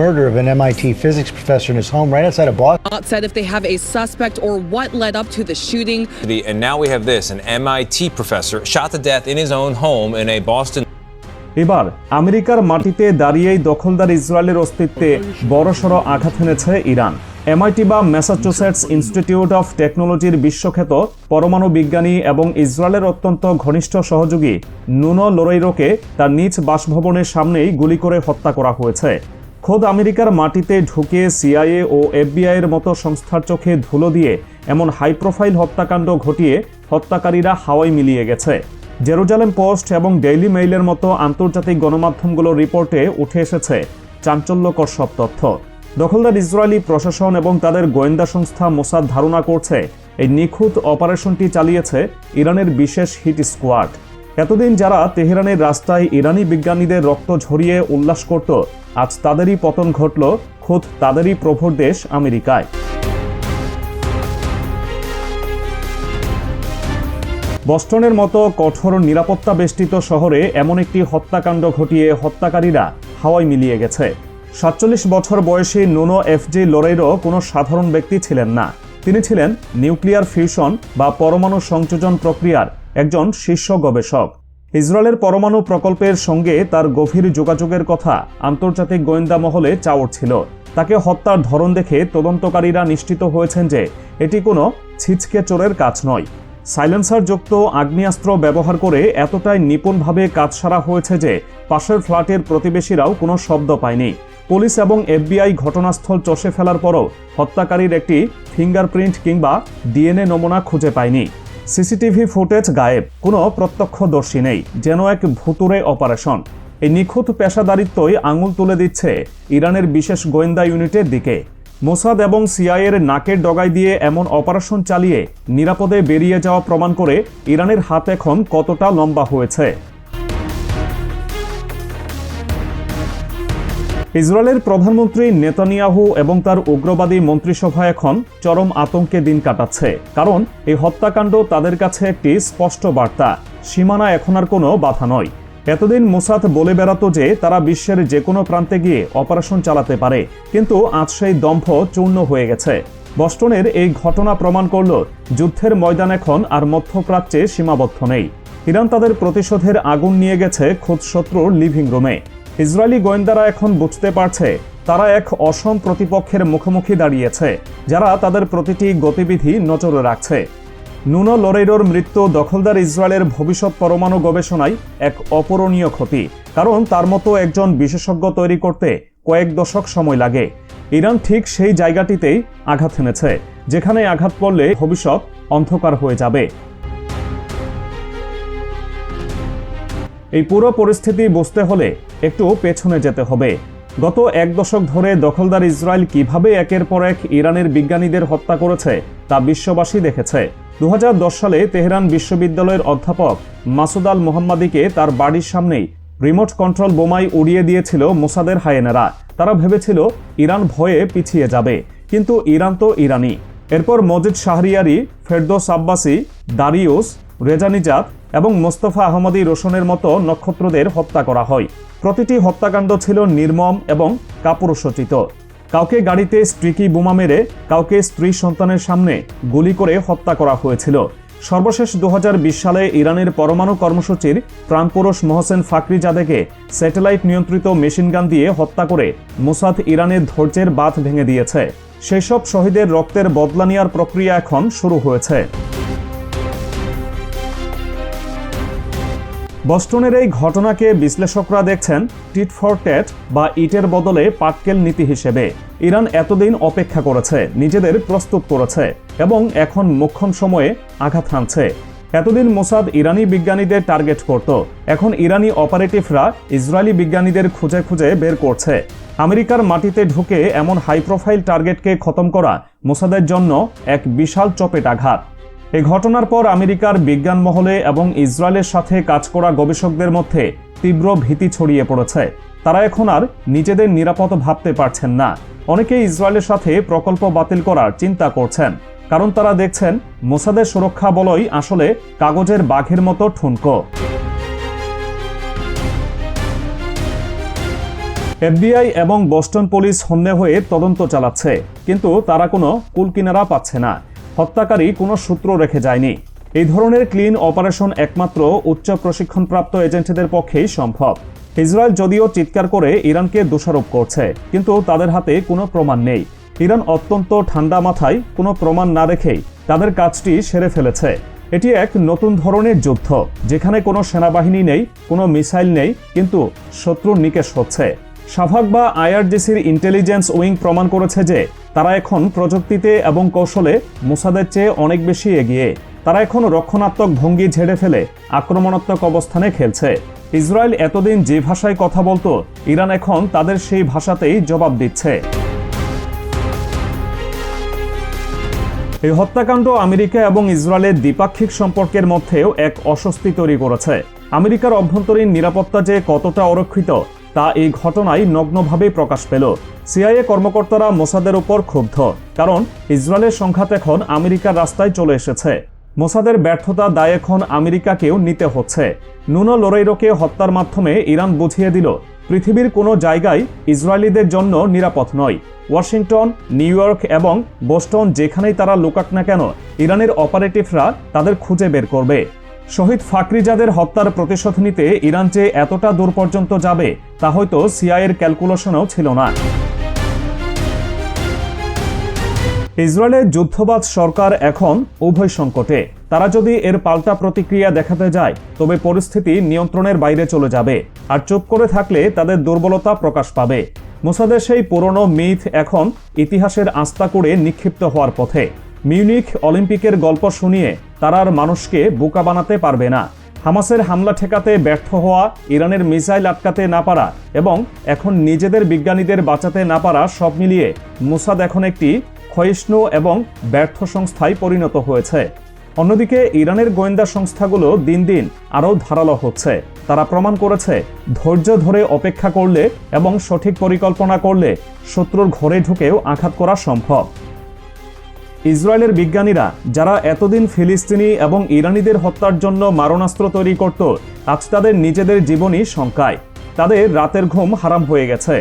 murder of an MIT physics professor in his home right outside of Boston. Not said if they have a suspect or what led up to the shooting. And now we have this, an MIT professor shot to death in his own home in a Boston. এবার আমেরিকার মাটিতে দাঁড়িয়েই দখলদার ইসরায়েলের অস্তিত্বে বড়সড় আঘাত এনেছে Iran. MIT বা ম্যাসাচুসেটস ইনস্টিটিউট অফ টেকনোলজির বিশ্বখ্যাত পরমাণু বিজ্ঞানী এবং ইসরায়েলের অত্যন্ত ঘনিষ্ঠ সহযোগী নুনো লোরেইরোকে তার নিজ বাসভবনের সামনেই গুলি করে হত্যা করা হয়েছে। খোদ আমেরিকার মাটিতে ঢুকে সিআইএ ও এফবিআইয়ের মতো সংস্থার চোখে ধুলো দিয়ে এমন হাই প্রোফাইল হত্যাকাণ্ড ঘটিয়ে হত্যাকারীরা হাওয়ায় মিলিয়ে গেছে। জেরুজালেম পোস্ট এবং ডেইলি মেইলের মতো আন্তর্জাতিক গণমাধ্যমগুলোর রিপোর্টে উঠে এসেছে চাঞ্চল্যকর সব তথ্য। দখলদার ইসরায়েলি প্রশাসন এবং তাদের গোয়েন্দা সংস্থা মোসাদ ধারণা করছে এই নিখুঁত অপারেশনটি চালিয়েছে ইরানের বিশেষ হিট স্কোয়াড। এতদিন যারা তেহরানের রাস্তায় ইরানি বিজ্ঞানীদের রক্ত ঝরিয়ে উল্লাস করত, আজ তাদেরই পতন ঘটল খোদ তাদেরই প্রভুর দেশ আমেরিকায়। বস্টনের মতো কঠোর নিরাপত্তা বেষ্টিত শহরে এমন একটি হত্যাকাণ্ড ঘটিয়ে হত্যাকারীরা হাওয়ায় মিলিয়ে গেছে। ৪৭ বছর বয়সী নুনো এফজি লোরেইরো কোনো সাধারণ ব্যক্তি ছিলেন না। তিনি ছিলেন নিউক্লিয়ার ফিউশন বা পরমাণু সংযোজন প্রক্রিয়ার একজন শীর্ষ গবেষক। ইসরায়েলের পরমাণু প্রকল্পের সঙ্গে তার গভীর যোগাযোগের কথা আন্তর্জাতিক গোয়েন্দা মহলে চাওর ছিল। তাকে হত্যার ধরন দেখে তদন্তকারীরা নিশ্চিত হয়েছেন যে এটি কোনো ছিচকে চোরের কাজ নয়। সাইলেন্সার যুক্ত আগ্নেয়াস্ত্র ব্যবহার করে এতটাই নিপুণভাবে কাজ সারা হয়েছে যে পাশের ফ্ল্যাটের প্রতিবেশীরাও কোনো শব্দ পায়নি। পুলিশ এবং এফবিআই ঘটনাস্থল চষে ফেলার পরও হত্যাকারীর একটি ফিঙ্গারপ্রিন্ট কিংবা ডিএনএ নমুনা খুঁজে পায়নি। সিসিটিভি ফুটেজ গায়েব, কোনো প্রত্যক্ষদর্শী নেই, যেন এক ভুতুড়ে অপারেশন। এই নিখুঁত পেশাদারিত্বই আঙুল তুলে দিচ্ছে ইরানের বিশেষ গোয়েন্দা ইউনিটের দিকে। মোসাদ এবং সিআইএর নাকের ডগায় দিয়ে এমন অপারেশন চালিয়ে নিরাপদে বেরিয়ে যাওয়া প্রমাণ করে ইরানের হাত এখন কতটা লম্বা হয়েছে। ইসরায়েলের প্রধানমন্ত্রী নেতানিয়াহু এবং তার উগ্রবাদী মন্ত্রিসভা এখন চরম আতঙ্কে দিন কাটাচ্ছে, কারণ এই হত্যাকাণ্ড তাদের কাছে একটি স্পষ্ট বার্তা, সীমানা এখন আর কোনো বাধা নয়। এতদিন মোসাদ বলে বেড়াতো যে তারা বিশ্বের যে কোনো প্রান্তে গিয়ে অপারেশন চালাতে পারে, কিন্তু আজ সেই দম্ভ চূর্ণ হয়ে গেছে। বস্টনের এই ঘটনা প্রমাণ করল যুদ্ধের ময়দান এখন আর মধ্যপ্রাচ্যে সীমাবদ্ধ নেই। ইরান তাদের প্রতিশোধের আগুন নিয়ে গেছে খোদ শত্রুর লিভিং রুমে। ইসরায়েলি গোয়েন্দারা এখন বুঝতে পারছে তারা এক অসম প্রতিপক্ষের মুখোমুখি দাঁড়িয়েছে, যারা তাদের প্রতিটি গতিবিধি নজরে রাখছে। নুনো লোরেইরোর মৃত্যু দখলদার ইসরায়েলের ভবিষ্যৎ পরমাণু গবেষণায় এক অপূরণীয় ক্ষতি, কারণ তার মতো একজন বিশেষজ্ঞ তৈরি করতে কয়েক দশক সময় লাগে। ইরান ঠিক সেই জায়গাটিতেই আঘাত এনেছে, যেখানে আঘাত পড়লে ভবিষ্যৎ অন্ধকার হয়ে যাবে। এই পুরো পরিস্থিতি বুঝতে হলে একটু পেছনে যেতে হবে। গত এক দশক ধরে দখলদার ইসরায়েল কিভাবে একের পর এক ইরানের বিজ্ঞানীদের হত্যা করেছে তা বিশ্ববাসী দেখেছে। ২০১০ সালে তেহরান বিশ্ববিদ্যালয়ের অধ্যাপক মাসুদ আল মোহাম্মদীকে তার বাড়ির সামনেই রিমোট কন্ট্রোল বোমায় উড়িয়ে দিয়েছিল মোসাদের হায়েনারা। তারা ভেবেছিল ইরান ভয়ে পিছিয়ে যাবে, কিন্তু ইরান তো ইরানি। এরপর মজিদ শাহরিয়ারি, ফেরদৌস আব্বাসি, দারিউস, রেজানিজাত এবং মোস্তফা আহমদী রোশনের মতো নক্ষত্রদের হত্যা করা হয়। প্রতিটি হত্যাকাণ্ড ছিল নির্মম এবং কাপুরুষোচিত। কাউকে গাড়িতে স্ট্রিকি বোমা মেরে, কাউকে স্ত্রী সন্তানের সামনে গুলি করে হত্যা করা হয়েছিল। সর্বশেষ ২০২০ সালে ইরানের পরমাণু কর্মসূচির প্রাণপুরুষ মোহসেন ফাকরিজাদেকে স্যাটেলাইট নিয়ন্ত্রিত মেশিনগান দিয়ে হত্যা করে মোসাদ ইরানের ধৈর্যের বাঁধ ভেঙে দিয়েছে। সেই সব শহীদের রক্তের বদলা নেওয়ার প্রক্রিয়া এখন শুরু হয়েছে। বস্টনের এই ঘটনাকে বিশ্লেষকরা দেখছেন টিট ফর ট্যাট বা ইটের বদলে পাটকেল নীতি হিসেবে। ইরান এতদিন অপেক্ষা করেছে, নিজেদের প্রস্তুত করেছে এবং এখন মোক্ষম সময়ে আঘাত হানছে। এতদিন মোসাদ ইরানি বিজ্ঞানীদের টার্গেট করত, এখন ইরানি অপারেটিভরা ইসরায়েলি বিজ্ঞানীদের খুঁজে খুঁজে বের করছে। আমেরিকার মাটিতে ঢুকে এমন হাই প্রোফাইল টার্গেটকে খতম করা মোসাদের জন্য এক বিশাল চপেটাঘাত। এই ঘটনার পর আমেরিকার বিজ্ঞান মহলে এবং ইসরায়েলের সাথে কাজ করা গবেষকদের মধ্যে তীব্র ভীতি ছড়িয়ে পড়েছে। তারা এখন আর নিজেদের নিরাপদ ভাবতে পারছেন না। অনেকে ইসরায়েলের সাথে প্রকল্প বাতিল করার চিন্তা করছেন, কারণ তারা দেখছেন মোসাদের সুরক্ষা বলয় আসলে কাগজের বাঘের মতো ঠুনকো। FBI এবং বোস্টন পুলিশ হন্যে হয়ে তদন্ত চালাচ্ছে, কিন্তু তারা কোনো কুলকিনারা পাচ্ছে না। হত্যাকারী কোনো সূত্র রেখে যায়নি। এই ধরনের ক্লিন অপারেশন একমাত্র উচ্চ প্রশিক্ষণপ্রাপ্ত এজেন্টদের পক্ষেই সম্ভব। ইসরায়েল যদিও চিৎকার করে ইরানকে দোষারোপ করছে, কিন্তু তাদের হাতে কোনো প্রমাণ নেই। ইরান অত্যন্ত ঠান্ডা মাথায় কোনো প্রমাণ না রেখেই তাদের কাজটি সেরে ফেলেছে। এটি এক নতুন ধরনের যুদ্ধ, যেখানে কোনো সেনাবাহিনী নেই, কোনো মিসাইল নেই, কিন্তু শত্রুর নিকেশ হচ্ছে। শাফাক বা IRGCর ইন্টেলিজেন্স উইং প্রমাণ করেছে যে তারা এখন প্রযুক্তিতে এবং কৌশলে মোসাদের চেয়ে অনেক বেশি এগিয়ে। তারা এখন রক্ষণাত্মক ভঙ্গি ঝেড়ে ফেলে আক্রমণাত্মক অবস্থানে খেলছে। ইসরায়েল এতদিন যে ভাষায় কথা বলতো, ইরান এখন তাদের সেই ভাষাতেই জবাব দিচ্ছে। এই হত্যাকাণ্ড আমেরিকা এবং ইসরায়েলের দ্বিপাক্ষিক সম্পর্কের মধ্যেও এক অস্বস্তি তৈরি করেছে। আমেরিকার অভ্যন্তরীণ নিরাপত্তা যে কতটা অরক্ষিত তা এই ঘটনায় নগ্নভাবে প্রকাশ পেল। CIA কর্মকর্তারা মোসাদের উপর ক্ষুব্ধ, কারণ ইসরায়েলের সংঘাত এখন আমেরিকার রাস্তায় চলে এসেছে। মোসাদের ব্যর্থতা দায় এখন আমেরিকাকেও নিতে হচ্ছে। নুনো লোরেইরোকে হত্যার মাধ্যমে ইরান বুঝিয়ে দিল পৃথিবীর কোনো জায়গায় ইসরায়েলিদের জন্য নিরাপদ নয়। ওয়াশিংটন, নিউ ইয়র্ক এবং বোস্টন যেখানেই তারা লুকাক না কেন, ইরানের অপারেটিভরা তাদের খুঁজে বের করবে। শহীদ ফাকরিজাদের হত্যার প্রতিশোধ নিতে ইরান যে এতটা দূর পর্যন্ত যাবে তা হয়তো CIA-র ক্যালকুলেশনেও ছিল না। ইসরায়েলের যুদ্ধবাজ সরকার এখন উভয় সংকটে। তারা যদি এর পাল্টা প্রতিক্রিয়া দেখাতে যায়, তবে পরিস্থিতি নিয়ন্ত্রণের বাইরে চলে যাবে, আর চুপ করে থাকলে তাদের দুর্বলতা প্রকাশ পাবে। মোসাদের সেই পুরনো মিথ এখন ইতিহাসের আস্তাকুড়ে নিক্ষিপ্ত হওয়ার পথে। মিউনিখ অলিম্পিকের গল্প শুনিয়ে তারা আর মানুষকে বোকা বানাতে পারবে না। হামাসের হামলা ঠেকাতে ব্যর্থ হওয়া, ইরানের মিসাইল আটকাতে না পারা এবং এখন নিজেদের বিজ্ঞানীদের বাঁচাতে না পারা, সব মিলিয়ে মোসাদ এখন একটি ক্ষয়িষ্ণু এবং ব্যর্থ সংস্থায় পরিণত হয়েছে। অন্যদিকে ইরানের গোয়েন্দা সংস্থাগুলো দিন দিন আরও ধারালো হচ্ছে। তারা প্রমাণ করেছে ধৈর্য ধরে অপেক্ষা করলে এবং সঠিক পরিকল্পনা করলে শত্রুর ঘরে ঢুকেও আঘাত করা সম্ভব। ইসরায়েলের বিজ্ঞানীরা যারা এতদিন ফিলিস্তিনি এবং ইরানিদের হত্যার জন্য মারণাস্ত্র তৈরি করত, আজ তাদের নিজেদের জীবনই শঙ্কায়। তাদের রাতের ঘুম হারাম হয়ে গেছে।